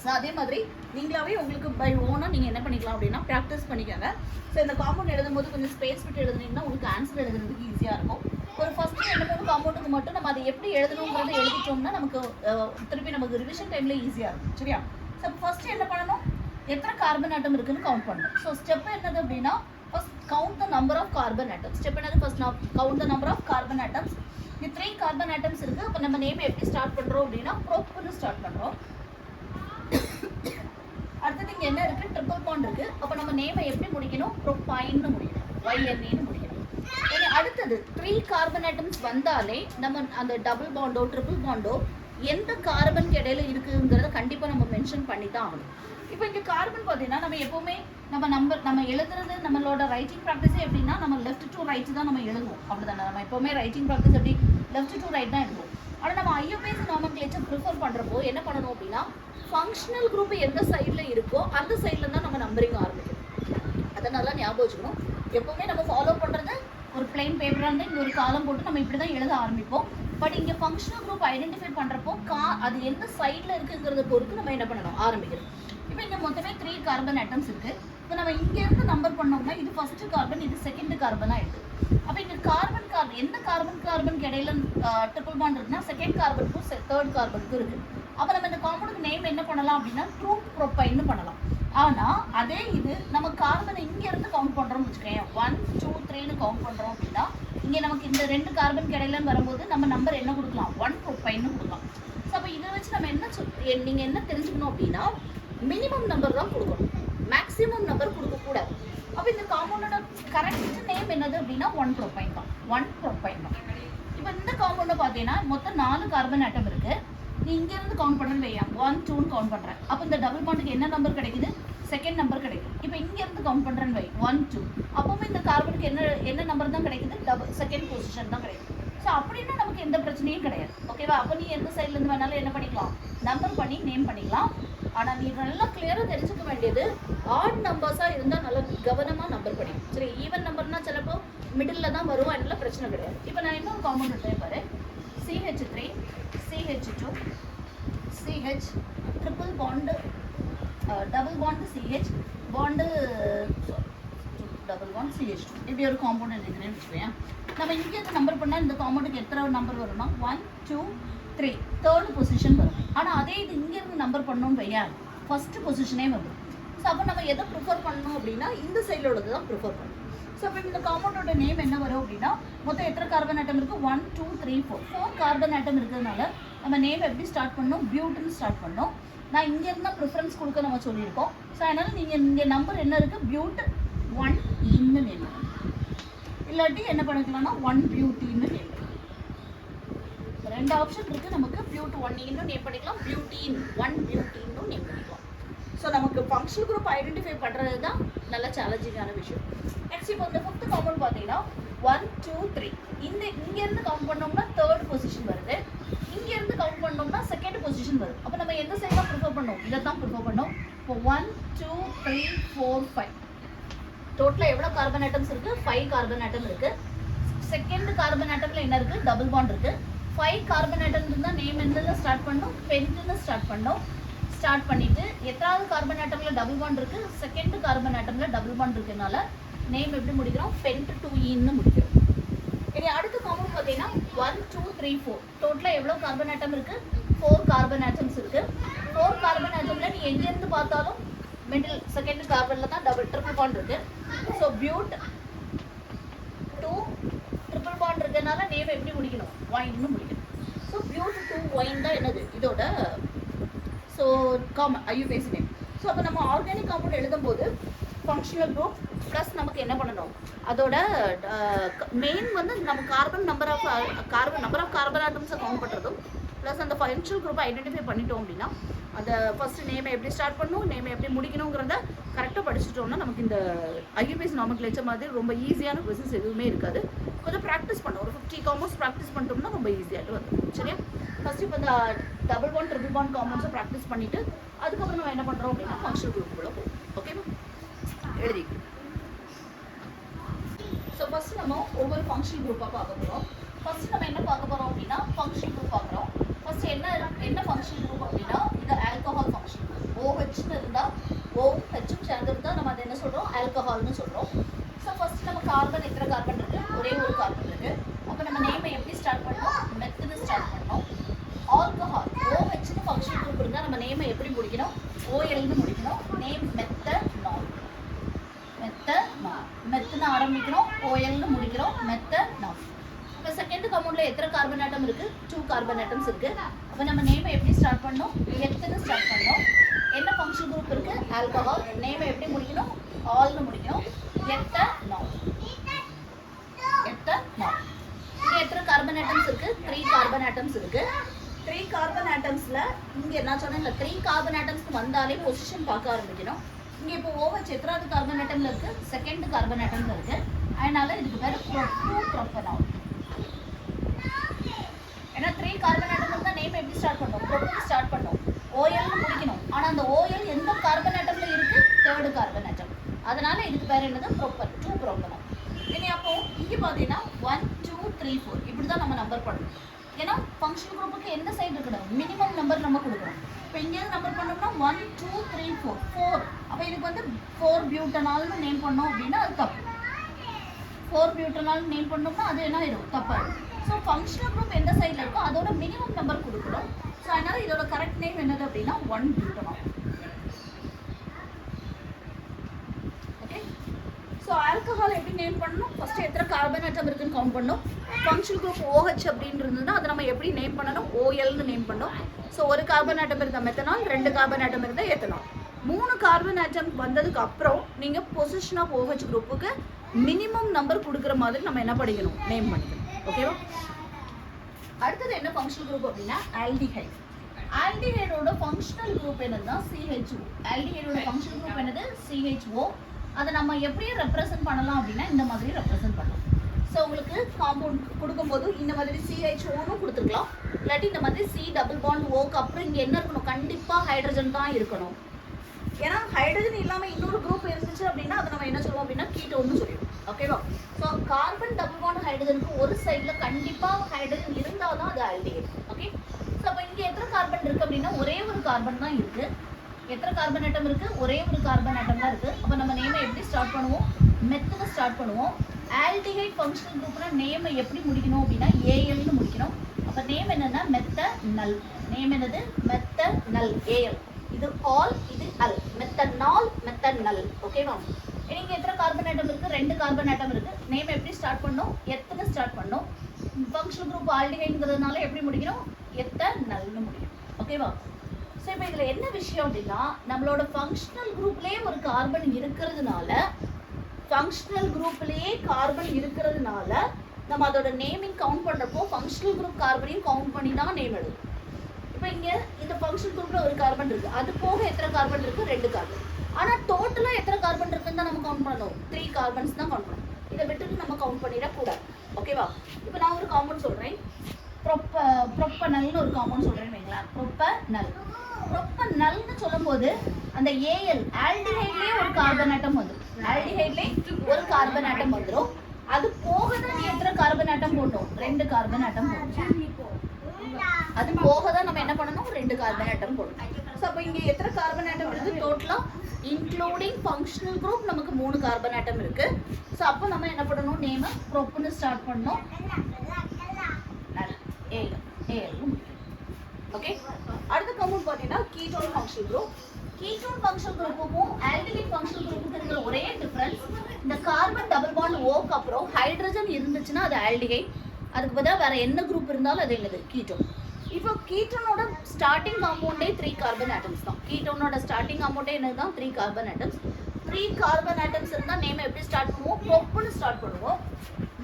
ஸோ அதே மாதிரி நீங்களாவே உங்களுக்கு பை ஓனாக நீங்கள் என்ன பண்ணிக்கலாம் அப்படின்னா ப்ராக்டிஸ் பண்ணிக்கோங்க. ஸோ இந்த காம்பவுண்ட் எழுதும்போது கொஞ்சம் ஸ்பேஸ் விட்டு எழுதுனீங்கன்னா உங்களுக்கு ஆன்சர் எழுதுறதுக்கு ஈஸியாக இருக்கும். ஒரு ஃபஸ்ட்டு 2-3 காம்பவுண்டுக்கு மட்டும் நம்ம அதை எப்படி எழுதணுங்கிறத எழுதிட்டோம்னா நமக்கு திருப்பி நமக்கு ரிவிஷன் டைமில் ஈஸியாக இருக்கும். சரியா? ஸோ ஃபஸ்ட்டு என்ன பண்ணணும்? எத்தனை கார்பன் ஆட்டம் இருக்குன்னு கவுண்ட் பண்ணணும். ஸோ ஸ்டெப் என்னது அப்படின்னா first count the number of carbon atoms. Step என்னது? First count the number of carbon atoms. இங்கே 3 கார்பன் ஆட்டம்ஸ் இருக்குது. அப்போ நம்ம நேம் எப்படி ஸ்டார்ட் பண்ணுறோம் அப்படின்னா ப்ரோப்னு ஸ்டார்ட் பண்ணுறோம். அடுத்தது இங்கே என்ன இருக்குது? ட்ரிபிள் பாண்ட் இருக்குது. அப்போ நம்ம நேமை எப்படி முடிக்கணும்? ப்ரோபைன்னு முடிக்கணும், YNAன்னு முடிக்கணும். அடுத்தது 3 கார்பன் ஆட்டம்ஸ் வந்தாலே நம்ம அந்த டபுள் பாண்டோ ட்ரிபிள் பாண்டோ எந்த கார்பனுக்கு இடையில இருக்குங்கிறத கண்டிப்பாக நம்ம மென்ஷன் பண்ணி தான் ஆகணும். இப்போ இங்கே கார்பன் பார்த்தீங்கன்னா நம்ம எப்போவுமே நம்ம எழுதுறது நம்மளோட ரைட்டிங் ப்ராக்டிஸே எப்படின்னா நம்ம லெஃப்ட் டு ரைட் தான் நம்ம எழுதுவோம். அப்படிதானே? நம்ம எப்போவுமே ரைட்டிங் ப்ராக்டிஸ் எப்படி லெஃப்ட் டு ரைட் தான் எழுதுவோம். ஆனால் நம்ம ஐயூபிஏசி நாமென்க்ளேச்சர் ப்ரிஃபர் பண்ணுறப்போ என்ன பண்ணணும் அப்படின்னா ஃபங்க்ஷனல் குரூப் எந்த சைடில் இருக்கோ அந்த சைடில் தான் நம்ம நம்பரிங் ஆரம்பிக்கணும். அதை நல்லா ஞாபகம் வச்சுக்கணும். எப்போவுமே நம்ம ஃபாலோ பண்ணுறது ஒரு பிளைன் பேப்பராக இருந்தால் இங்கே ஒரு காலம் போட்டு நம்ம இப்படி தான் எழுத ஆரம்பிப்போம். பட் இங்கே ஃபங்க்ஷனல் குரூப் ஐடென்டிஃபை பண்ணுறப்போ அது எந்த சைடில் இருக்குங்கிறத பொறுத்து நம்ம என்ன பண்ணணும்? ஆரம்பிக்கணும். இப்போ இங்கே மொத்தமே 3 கார்பன் ஆட்டம்ஸ் இருக்குது. இப்போ நம்ம இங்கேருந்து நம்பர் பண்ணோம்னா இது ஃபஸ்ட்டு கார்பன், இது செகண்ட் கார்பனாக இருக்குது. அப்போ இங்கே கார்பன் எந்த கார்பனுக்கு இடையில ட்ரிபிள் பாண்ட் இருக்குன்னா செகண்ட் கார்பனுக்கும் தேர்ட் கார்பனுக்கும் இருக்குது. அப்போ நம்ம இந்த காம்பவுண்டுக்கு நேம் என்ன பண்ணலாம் அப்படின்னா ட்ரூ ப்ரோபைன்னு பண்ணலாம். ஆனால் அதே இது நம்ம கார்பனை இங்கேருந்து கவுண்ட் பண்ணுறோம்னு வச்சுக்கோங்க, 1 2 3ன்னு கவுண்ட் பண்ணுறோம் அப்படின்னா இங்கே நமக்கு இந்த 2 கார்பனுக்கு இடையிலன்னு வரும்போது நம்ம நம்பர் என்ன கொடுக்கலாம்? 1 ப்ரோபைன்னு கொடுக்கலாம். ஸோ அப்போ இதை வச்சு நம்ம நீங்கள் என்ன தெரிஞ்சுக்கணும் அப்படின்னா மினிமம் நம்பர் தான் கொடுக்கணும், மேக்ஸிமம் நம்பர் கொடுக்கக்கூடாது. அப்போ இந்த காம்பவுண்டோட கரெக்ட் நேம் என்னது அப்படின்னா 1 ப்ரோபைன் தான். 1 ப்ரோபைன் தான். இப்போ இந்த காம்பவுண்டை பார்த்தீங்கன்னா மொத்தம் 4 கார்பன் ஆட்டம் இருக்குது. நீ இங்கேருந்து கவுண்ட் பண்ணுறேன்னு வையா 1 2ன்னு கவுண்ட் பண்ணுறேன். அப்போ இந்த டபுள் பாண்டுக்கு என்ன நம்பர் கிடைக்குது? செகண்ட் நம்பர் கிடைக்கும். இப்போ இங்கேருந்து கவுண்ட் பண்ணுறேன்னு வை 1 2. அப்போவே இந்த கார்பனுக்கு என்ன நம்பர் தான் கிடைக்குது? செகண்ட் பொசிஷன் தான் கிடைக்குது. ஸோ அப்படின்னா நமக்கு எந்த பிரச்சனையும் கிடையாது. ஓகேவா? அப்போ நீ எந்த சைட்லேருந்து வேணாலும் என்ன பண்ணிக்கலாம்? நம்பர் பண்ணி நேம் பண்ணிக்கலாம். ஆனால் நீ நல்லா கிளியராக தெரிஞ்சுக்க வேண்டியது ஆட் நம்பர்ஸாக இருந்தால் நல்லா கவனமாக நம்பர் பண்ணி. சரி, ஈவன் நம்பர்னா சிலப்போ மிடில் தான் வரும், அதனால பிரச்சனை கிடையாது. இப்போ நான் இன்னொரு காம்பவுண்ட் எடுத்தேன் பாரு. CH3 CH2 CH triple bond double bond CH bond double bond CH2 இப்படி ஒரு காம்பவுண்ட் எழுதுறேன்னு வச்சுக்கோங்க. நம்ம இங்கே நம்பர் பண்ணால் இந்த காம்பவுண்டுக்கு எத்தனை நம்பர் வரும்னா 1 2 3 தேர்ட் பொசிஷன் வரும். ஆனால் அதே இது இங்கேருந்து நம்பர் பண்ணோம்னு வையா ஃபர்ஸ்ட் பொசிஷனே வரும். ஸோ அப்போ நம்ம எதை ப்ரிஃபர் பண்ணணும் அப்படின்னா இந்த சைடில் உள்ளது தான் ப்ரிஃபர் பண்ணணும். ஸோ அப்போ இந்த காம்பவுண்டோட நேம் என்ன வரும் அப்படின்னா மொத்தம் எத்தனை கார்பன் ஆட்டம் இருக்குது? 1 2 3 4 கார்பன் ஆட்டம் இருக்கிறதுனால நம்ம நேம் எப்படி ஸ்டார்ட் பண்ணோம்? பியூட்னு ஸ்டார்ட் பண்ணோம். நான் இங்கேருந்து தான் ப்ரிஃபரன்ஸ் கொடுக்க நம்ம சொல்லியிருக்கோம். ஸோ அதனால் நீங்கள் இங்கே நம்பர் என்ன இருக்குது? பியூட் 1 இன்னு நேம், இல்லாட்டி என்ன பண்ணிக்கலாம்னா 1 பியூட்டின்னு நேம். ரெண்டு ஆப்ஷன் இருக்குது நமக்கு. பியூட் 1 இன்னும் நேம் பண்ணிக்கலாம், பியூட்டின் 1 பியூட்டின்னு நேம் பண்ணிக்கலாம். ஸோ நமக்கு ஃபங்க்ஷனல் குரூப் ஐடென்டிஃபை பண்ணுறது தான் நல்ல சேலஞ்சிங்கான விஷயம். நெக்ஸ்ட் இப்போ இந்த ஃபிஃப்த் காம்பவுண்ட் பார்த்தீங்கன்னா 1 2 3 இங்கேருந்து கவுண்ட் பண்ணோம்னா தேர்ட் பொசிஷன் வருது, இங்கேருந்து கவுண்ட் பண்ணோம்னா செகண்ட் பொசிஷன் வருது. அப்போ நம்ம எந்த சைட் தான் ப்ரிஃபர் பண்ணோம்? இதை தான் ப்ரிஃபர் பண்ணோம். இப்போ 1 2 3 4 5 டோட்டலாக எவ்வளோ கார்பன் ஆட்டம்ஸ் இருக்குது? 5 கார்பன் ஆட்டம் இருக்குது. செகண்ட் கார்பன் ஆட்டமில் என்ன இருக்குது? டபுள் பாண்ட் இருக்குது. 5 கார்பன் ஆட்டம் இருந்தால் நேம் எந்த ஸ்டார்ட் பண்ணோம்? பென்ட்னு ஸ்டார்ட் பண்ணோம். ஸ்டார்ட் பண்ணிவிட்டு எத்தாவது கார்பன் ஆட்டமில் டபுள் பாண்ட் இருக்குது? செகண்ட் கார்பன் ஆட்டமில் டபுள் பாண்ட் இருக்கிறதுனால நேம் எப்படி முடிக்கிறோம்? பென்ட் 2ன்னு முடிக்கிறோம். இனி அடுத்த காம்பவுண்ட் பார்த்தீங்கன்னா 1 2 3 4 டோட்டலாக எவ்வளோ கார்பன் ஆட்டம் இருக்குது? 4 கார்பன் ஆட்டம்ஸ் இருக்குது. 4 கார்பன் ஆட்டமில் நீ எங்கேருந்து பார்த்தாலும் மிடில் செகண்ட் கார்பனில் தான் ட்ரிபிள் பாண்ட் இருக்குது. ஸோ பியூட் 2 ட்ரிபிள் பாண்ட் இருக்கிறதுனால நேம் எப்படி முடிக்கணும்? ஒயின்னு முடிக்கணும். ஸோ பியூட் 2 ஒயின் தான் என்னது இதோட ஸோ ஐயூபேசி நேம். ஸோ அப்போ நம்ம ஆர்கானிக் காம்பவுண்ட் எழுதும்போது ஃபங்க்ஷனல் குரூப் ப்ளஸ் நமக்கு என்ன பண்ணணும்? அதோட மெயின் வந்து நம்ம நம்பர் ஆஃப் கார்பன் ஆட்டம்ஸை கவுண்ட் பண்ணுறதும் ப்ளஸ் அந்த ஃபங்க்ஷனல் குரூப்பை ஐடென்டிஃபை பண்ணிட்டோம் அப்படின்னா அந்த ஃபஸ்ட்டு நேமை எப்படி ஸ்டார்ட் பண்ணணும், நேமை எப்படி முடிக்கணுங்கிறத கரெக்டாக படிச்சுட்டோம்னா நமக்கு இந்த ஐயூபிஎஸ் நாமென்க்ளேச்சர் மாதிரி ரொம்ப ஈஸியான கொஸ்டின்ஸ் எதுவுமே இருக்காது. கொஞ்சம் ப்ராக்டிஸ் பண்ணோம், ஒரு 50 காம்பவுண்ட்ஸ் ப்ராக்டிஸ் பண்ணிட்டோம்னா ரொம்ப ஈஸியாக வந்துடும். சரியா? ஃபஸ்ட்டு இப்போ இந்த டபுள் பாண்ட் ட்ரிபிள் பாண்ட் காம்பவுண்ட்ஸை ப்ராக்டிஸ் பண்ணிவிட்டு அதுக்கப்புறம் நம்ம என்ன பண்ணுறோம் அப்படின்னா ஃபங்க்ஷனல் குரூப்புக்குள்ளே போகும். ஓகேவா? எழுதிக்கலாம். ஸோ ஃபஸ்ட்டு நம்ம ஒவ்வொரு ஃபங்க்ஷனல் குரூப்பாக பார்க்க போகிறோம். ஃபஸ்ட்டு நம்ம என்ன பார்க்க போகிறோம் அப்படின்னா ஃபங்க்ஷனல் குரூப் பார்க்குறோம். ஃபஸ்ட்டு என்ன ஃபங்க்ஷனல் குரூப் அப்படின்னா இது ஆல்கஹால் ஃபங்க்ஷனல் குரூப். OHன்னு இருந்தால் ஓவும் ஹெச்சும் சேர்ந்துருந்தால் நம்ம அதை என்ன சொல்கிறோம்? ஆல்கஹால்னு சொல்கிறோம். ஸோ ஃபஸ்ட்டு நம்ம கார்பன் எத்தனை கார்பன் இருக்குது? ஒரே ஒரு கார்பன் இருக்குது. அப்போ நம்ம நேமை எப்படி ஸ்டார்ட் பண்ணோம்? மெத்துன்னு ஸ்டார்ட் பண்ணோம். ஆல்கஹால் OHன்னு ஃபங்க்ஷனல் குரூப் இருந்தால் நம்ம நேமை எப்படி முடிக்கணும்? OLன்னு முடிக்கணும். Name methanol. மெத்துன்னு ஆரம்பிக்கிறோம், OLன்னு முடிக்கிறோம், மெத்தனால். இப்போ செகண்ட் காம்பவுண்டில் எத்தனை கார்பன் ஆட்டம் இருக்குது? 2 கார்பன் ஆட்டம்ஸ் இருக்குது. அப்போ நம்ம நேமை எப்படி ஸ்டார்ட் பண்ணோம்? எத்துன்னு ஸ்டார்ட் பண்ணோம். என்ன ஃபங்க்ஷனல் குரூப் இருக்குது? ஆல்கஹால். நேமை எப்படி முடிக்கணும்? ஆல்னு முடிக்கணும். எத்தனால். இங்கே எத்தனை கார்பன் ஆட்டம்ஸ் இருக்குது? 3 கார்பன் ஆட்டம்ஸ் இருக்குது. 3 கார்பன் ஆட்டம்ஸில் இங்கே என்ன சொன்னேன்? 3 கார்பன் ஆட்டம்ஸ்க்கு வந்தாலே பொசிஷன் பார்க்க ஆரம்பிக்கணும். இங்கே இப்போ OH எத்தனாவது கார்பன் ஆட்டமில் இருக்குது? செகண்ட் கார்பன் ஆட்டமில் இருக்குது. அதனால இதுக்கு பேர் 2 ப்ரோப்பனால். ஏன்னா 3 கார்பன் ஆட்டம் தான் நேம் எப்படி ஸ்டார்ட் பண்ணோம்? ப்ரோப்பன் ஸ்டார்ட் பண்ணோம். OLன்னு முடிக்கணும். ஆனால் அந்த OL எந்த கார்பன் ஆட்டமில் இருக்குது? Third carbon atom. அதனால இதுக்கு பேர் என்னது? ப்ரோப்பன் 2 ப்ரோப்பனால். இனி அப்போ இங்கே பார்த்தீங்கன்னா 1 2 3 4 இப்படி தான் நம்ம நம்பர் பண்ணணும். ஏன்னா ஃபங்க்ஷனல் குரூப்புக்கு எந்த சைடு இருக்கணும்? மினிமம் நம்பர் நம்ம கொடுக்குறோம். இப்போ இங்கேருந்து நம்பர் பண்ணோம்னா 1 2 3 4 அப்போ இதுக்கு வந்து 4 பியூட்டனால்னு நேம் பண்ணோம் அப்படின்னா அது தப்பு. 4 பியூட்டனால்னு நேம் பண்ணோம்னா அது என்ன ஆயிடும்? தப்பாயிடும். ஸோ ஃபங்க்ஷனல் குரூப் எந்த சைடில் இருக்கோ அதோட மினிமம் நம்பர் கொடுக்குறோம். ஸோ அதனால் இதோட கரெக்ட் நேம் என்னது அப்படின்னா 1 பியூட்டனால். ஓகே. ஸோ ஆல்கஹால் எப்படி நேம் பண்ணணும்? ஃபஸ்ட்டு எத்தனை கார்பன் ஆட்டம் இருக்குன்னு கவுண்ட் பண்ணணும். ஃபங்க்ஷனல் குரூப் OH அப்படின்னு இருந்ததுன்னா அதை நம்ம எப்படி நேம் பண்ணணும்? OLன்னு நேம் பண்ணோம். ஸோ ஒரு கார்பன் ஆட்டம் இருந்தால் மெத்தனால், 2 கார்பன் ஆட்டம் இருந்தால் எத்தனால். 3 கார்பன் ஆட்டம் வந்ததுக்கு அப்புறம் நீங்கள் பொசிஷன் ஆஃப் OH குரூப்புக்கு மினிமம் நம்பர் கொடுக்குற மாதிரி நம்ம என்ன படிக்கணும்? நேம் பண்ணிக்கணும். ஓகேவா? அடுத்தது என்ன ஃபங்க்ஷனல் குரூப் அப்படின்னா ஆல்டிஹைட். ஆல்டிஹைடோட ஃபங்க்ஷனல் குரூப் என்னதுன்னா CHO. ஆல்டிஹைடோட ஃபங்க்ஷனல் குரூப் என்னது CHO. அதை நம்ம எப்படி ரெப்ரசென்ட் பண்ணலாம் அப்படின்னா இந்த மாதிரி ரெப்ரசென்ட் பண்ணலாம். ஸோ உங்களுக்கு காம்பவுண்ட் கொடுக்கும்போது இந்த மாதிரி CHOன்னு கொடுத்துருக்கலாம், இல்லாட்டி இந்த மாதிரி C டபுள் பாண்ட் ஓக்கு அப்புறம் இங்கே என்ன இருக்கணும், கண்டிப்பாக ஹைட்ரஜன் தான் இருக்கணும். ஏன்னா ஹைட்ரஜன் இல்லாமல் இன்னொரு குரூப் இருந்துச்சு அப்படின்னா அதை நம்ம என்ன சொல்லுவோம் அப்படின்னா கீட்டோன்னு சொல்லுவோம். ஓகேவா? ஸோ கார்பன் டபுள் பாண்ட் ஹைட்ரஜனுக்கு ஒரு சைடில் கண்டிப்பாக ஹைட்ரஜன் இருந்தால் தான் அது ஆல்டிஹைட். ஓகே. ஸோ அப்போ இங்கே எத்தனை கார்பன் இருக்குது அப்படின்னா ஒரே ஒரு கார்பன் தான் இருக்குது. எத்தனை கார்பன் ஆட்டம் இருக்குது? ஒரே ஒரு கார்பன் ஆட்டம் தான் இருக்குது. அப்போ நம்ம நேமை எப்படி ஸ்டார்ட் பண்ணுவோம்? மெத்தில் ஸ்டார்ட் பண்ணுவோம். ஆல்டிஹைட் ஃபங்க்ஷனல் குரூப்னா நேமை எப்படி முடிக்கணும் அப்படின்னா ஏஎல்னு முடிக்கணும். அப்போ நேம் என்னன்னா மெத்த நல். நேம் என்னது? மெத்த நல். ஏஎல். இது ஆல், இது அல். Methanol, methanal. ஓகேவா? இங்கே எத்தனை கார்பன் ஆட்டம் இருக்குது? 2 கார்பன் ஆட்டம் இருக்குது. நேம் எப்படி ஸ்டார்ட் பண்ணோம்? எத்தனை ஸ்டார்ட் பண்ணோம்? ஃபங்க்ஷனல் குரூப் ஆல்டிஹைட்ங்கிறதுனால எப்படி முடிக்கணும்? எத்தனல்னு முடிக்கணும். ஓகேவா? ஸோ இப்போ இதில் என்ன விஷயம் அப்படின்னா நம்மளோட ஃபங்க்ஷனல் குரூப்லேயே ஒரு கார்பன் இருக்கிறதுனால நம்ம அதோட நேமிங் கவுண்ட் பண்ணுறப்போ ஃபங்க்ஷனல் குரூப் கார்பனையும் கவுண்ட் பண்ணி தான் நேம் எழுதும். இப்போ இங்கே இந்த ஃபங்க்ஷனல் குரூப்பில் ஒரு கார்பன் இருக்குது, அது போக எத்தனை கார்பன் இருக்குது? 2 கார்பன். ஆனால் டோட்டலாக எத்தனை கார்பன் இருக்குன்னு தான் நம்ம கவுண்ட் பண்ணணும், 3 கார்பன்ஸ் தான் கவுண்ட் பண்ணணும். இதை விட்டுட்டு நம்ம கவுண்ட் பண்ணிடக்கூடாது. ஓகேவா? இப்போ நான் ஒரு காம்பவுண்ட் சொல்கிறேன், ப்ரொப்பனல்னு ஒரு காம்பவுண்ட் சொல்கிறேன்னு வைங்களேன். ப்ரொப்பனல்னு சொல்லும்போது அந்த ஏஎல் ஆல்டிஹைட்லேயே ஒரு கார்பன் ஆட்டம் வந்துடும். ஆல்டிஹைட்லேயே ஒரு கார்பன் ஆட்டம் வந்துடும். அது போக தான் நீ எத்தனை கார்பன் ஆட்டம் போடணும்? 2 கார்பன் ஆட்டம் போடணும். அது போக தான் நம்ம என்ன பண்ணணும்? 2 கார்பன் ஆட்டம் போடணும். ஸோ அப்போ இங்கே எத்தனை கார்பன் ஆட்டம் இருக்குது டோட்டலாக இன்க்ளூடிங் ஃபங்க்ஷனல் குரூப்? நமக்கு 3 கார்பன் ஆட்டம் இருக்குது. ஸோ அப்போ நம்ம என்ன பண்ணணும்? நேமை ப்ரொப்புன்னு ஸ்டார்ட் பண்ணணும். ஓகே. அடுத்த காம்பவுண்ட் பார்த்தீங்கன்னா ketone functional group. Ketone functional குரூப்புக்கும் ஆல்டிஹைட் ஃபங்க்ஷனல் குரூப்புக்கும் இருக்கிற ஒரே டிஃபரன்ஸ், இந்த கார்பன் டபுள் பாண்ட் ஓக்கு அப்புறம் ஹைட்ரஜன் இருந்துச்சுன்னா அது ஆல்டிஹைட், அதுக்கு பதிலாக வேற என்ன குரூப் இருந்தாலும் அது என்னது? கீட்டோன். இப்போ கீட்டோனோட ஸ்டார்டிங் காம்பவுண்டே 3 கார்பன் ஆட்டம்ஸ் தான். கீட்டோனோட ஸ்டார்டிங் காம்பவுண்டே என்னது தான்? 3 கார்பன் ஆட்டம்ஸ். 3 கார்பன் ஆட்டம்ஸ் இருந்தால் நேமை எப்படி ஸ்டார்ட் பண்ணுவோம்? ப்ரொப்புன்னு ஸ்டார்ட் பண்ணுவோம்.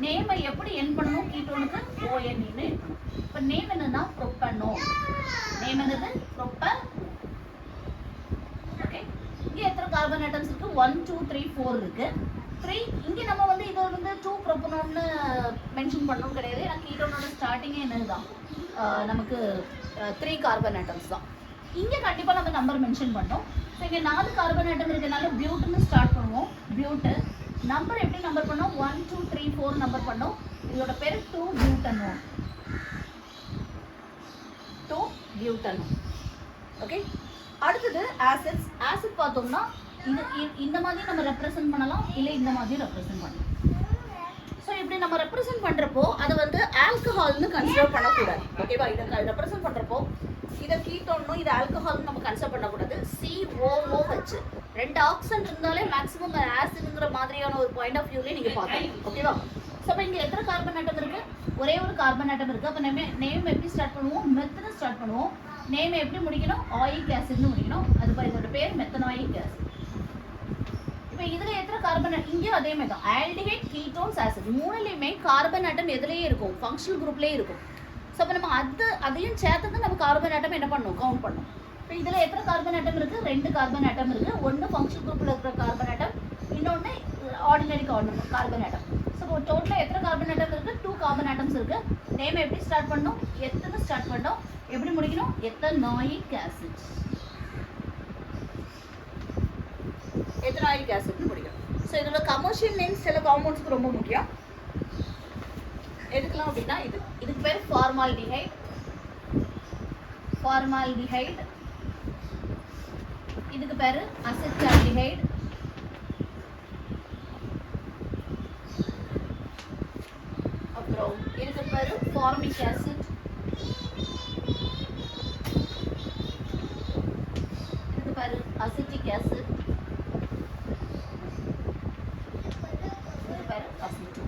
நேமை எப்படி என் பண்ணணும்? கீட்டோனுக்கு ONE என் பண்ணணும். இப்போ நேம் என்னன்னா ப்ரொப்பனோ. நேம் என்னது? ப்ரொப்பனோ. ஓகே. இங்கே எத்தனை கார்பன் ஆட்டம்ஸ் இருக்கு? 1 2 3 4 இருக்கு. 3 இங்கே நம்ம வந்து இதை வந்து 2 ப்ரொப்பனோன்னு மென்ஷன் பண்ணணும் கிடையாது. ஏன்னா கீட்டோனோட ஸ்டார்டிங்கே என்னதுதான்? நமக்கு 3 கார்பன் ஆட்டம்ஸ் தான். இங்கே கண்டிப்பாக நம்ம நம்பர் மென்ஷன் பண்ணோம். ஸோ இங்கே 4 கார்பன் ஆட்டம் இருக்கிறதுனால பியூட்டுன்னு ஸ்டார்ட் பண்ணுவோம். பியூட்டு நம்பர் எப்படி நம்பர் பண்ணோம்? 1 2 3 4 நம்பர் பண்ணோம். இதோட பேர் 2 பியூட்டனோ. 2 பியூட்டனோ. ஓகே. அடுத்தது ஆசிட்ஸ். ஆசிட் பார்த்தோம்னா இந்த மாதிரி நம்ம ரெப்ரசென்ட் பண்ணலாம், இல்லை இந்த மாதிரி ரெப்ரசென்ட் பண்ணலாம். ஸோ இப்படி நம்ம ரெப்ரசென்ட் பண்ணுறப்போ அதை வந்து ஆல்கஹால்னு கன்சிடர் பண்ணக்கூடாது. ஓகேவா? இதை ரெப்ரசென்ட் பண்ணுறப்போ இதை கீட்டோன்னும் இது ஆல்கஹால்னு நம்ம கன்சிடர் பண்ணக்கூடாது. COOH 2 ஆக்சன் இருந்தாலே மேக்ஸிமம் ஆசிட்ங்கிற மாதிரியான ஒரு பாயிண்ட் ஆஃப் வியூலேயே நீங்கள் பார்க்கலாம். ஓகேவா? ஸோ அப்போ இங்கே எத்தனை கார்பன் ஆட்டம் இருக்குது? ஒரே ஒரு கார்பன் ஆட்டம் இருக்குது. அப்போ நேம் எப்படி ஸ்டார்ட் பண்ணுவோம்? மெத்தனை ஸ்டார்ட் பண்ணுவோம். நேம் எப்படி முடிக்கணும்? ஆயிக் ஆசிட்னு முடிக்கணும். அது இதோட பேர் மெத்தனாயிக் ஆசிட். இப்போ இதில் எத்தனை கார்பன்? இங்கேயும் அதே மாதிரி தான். ஆல்டிஹைட், கீட்டோன்ஸ், ஆசிட் மூணுலேயுமே கார்பன் ஆட்டம் எதுலேயே இருக்கும்? ஃபங்க்ஷனல் குரூப்லேயே இருக்கும். ஸோ அப்போ நம்ம அதையும் சேர்த்து தான் நம்ம கார்பன் ஆட்டம் என்ன பண்ணணும்? கவுண்ட் பண்ணணும். இப்போ இதில் எத்தனை கார்பன் ஆட்டம் இருக்குது? 2 கார்பன் ஆட்டம் இருக்குது. ஒன்று ஃபங்க்ஷனல் குரூப்பில் இருக்கிற கார்பன் ஆட்டம், இன்னொன்று ஆர்டினரி கார்பன் ஆட்டம். ஸோ டோட்டலாக எத்தனை கார்பன் ஆட்டம் இருக்குது? 2 கார்பன் ஆட்டம்ஸ் இருக்குது. நேம் எப்படி ஸ்டார்ட் பண்ணணும்? எத்தனை ஸ்டார்ட் பண்ணணும்? எப்படி முடிக்கணும்? Ethanoic acid. எத்தனாயிக் ஆசிட்னு முடிக்கணும். ஸோ இதோட கமர்ஷியல் நேம்ஸ் சில காம்பவுண்ட்ஸ்க்கு ரொம்ப முக்கியம். எதுக்கலாம் அப்படின்னா இதுக்கு பேர் ஃபார்மால்டிஹைட். இதுக்கு பேர் அசிட்டால்டிஹைட். அப்புறம் இதுக்கு பேர் ஃபார்மிக் ஆசிட். இதுக்கு பேர் அசிட்டிக் ஆசிட். இதுக்கு பேர் அசிட்டோ.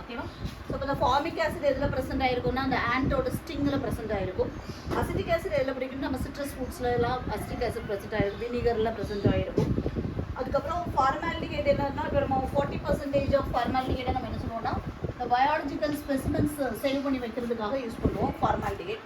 ஓகேவா? ஸோ இப்போ இந்த ஃபார்மிக் ஆசிட் எதில் ப்ரெசென்ட் ஆகிருக்கும்னா அந்த ஆண்டோட ஸ்டிங்கில் ப்ரெசென்ட் ஆகிருக்கும். அசிட்டிக் ஆசிட் எதில் பிடிக்கும்? நம்ம சிட்ரஸ் ஃப்ரூட்ஸில் எல்லாம் அசிட்டிக் ஆசிட் ப்ரெசென்ட் ஆகிருக்கும். வினிகரில் ப்ரெசென்ட் ஆகிருக்கும். அதுக்கப்புறம் ஃபார்மால்டிஹைட் என்னன்னா இப்போ நம்ம 40% ஆஃப் ஃபார்மால்டிஹைடை நம்ம என்ன சொல்லுவோம்னா இந்த பயாலஜிக்கல் ஸ்பெசிமென்ஸ் சேவ் பண்ணி வைக்கிறதுக்காக யூஸ் பண்ணுவோம் ஃபார்மால்டிஹைட்.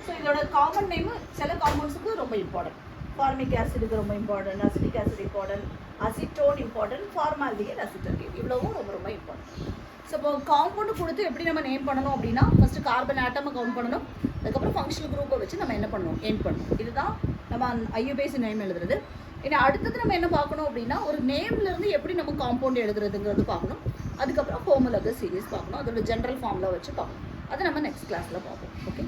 ஸோ இதோட காமன் நேமு சில காம்பவுண்ட்ஸுக்கு ரொம்ப இம்பார்ட்டன்ட். ஃபார்மிக் ஆசிடுக்கு ரொம்ப important, acetic acid important, acetone important, formaldehyde, acetone இவ்வளவும் ரொம்ப ரொம்ப இம்பார்ட்டன்ட். ஸோ இப்போ காம்பவுண்டு கொடுத்து எப்படி நம்ம நேம் பண்ணணும் அப்படின்னா ஃபஸ்ட்டு கார்பன் ஆட்டமை கவுண்ட் பண்ணணும், அதுக்கப்புறம் ஃபங்க்ஷனல் குரூப்பை வச்சு நம்ம என்ன பண்ணணும் எண்ட் பண்ணணும். இதுதான் நம்ம ஐயுபேசி நேம் எழுதுறது. ஏன்னா அடுத்தது நம்ம என்ன பார்க்கணும் அப்படின்னா ஒரு நேம்லேருந்து எப்படி நம்ம காம்பவுண்ட் எழுதுறதுங்கிறது பார்க்கணும். அதுக்கப்புறம் ஹோமோலகஸ் சீரிஸ் பார்க்கணும், அதோட ஜென்ரல் ஃபார்மில் வச்சு பார்க்கணும். அதை நம்ம நெக்ஸ்ட் கிளாஸில் பார்ப்போம். ஓகே.